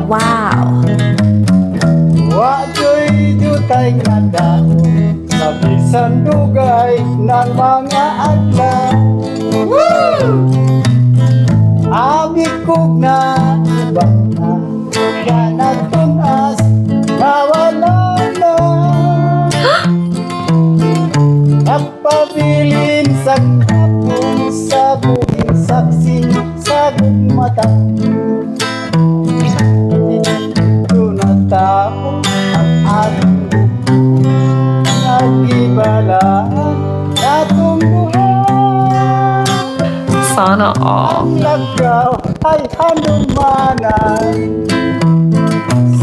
Wow! Wajoy jutay nga daon sa bisan dugay ng mga adlaw. Abi kog na ibang na kaya nagtunas nawala na. Napabilin sa kapong sa buging saksi sa mata. Tao ang ating nag-ibalaan atong buhay. Sana all. Ang lagkaw ay hanumanan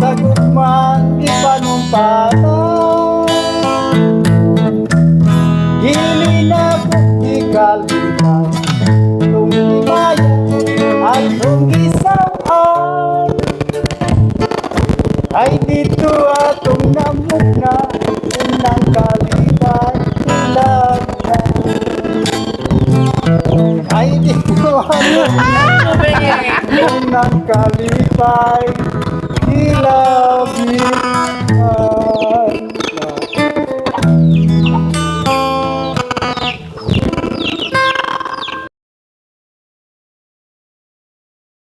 sa gugmang ipanumpatan. Gili na kong ikalitan itong imayan at itong isawaan. Ay dito atong namugna unang kalipay ilang na. Ay dito atong namugna unang kalipay ilang na.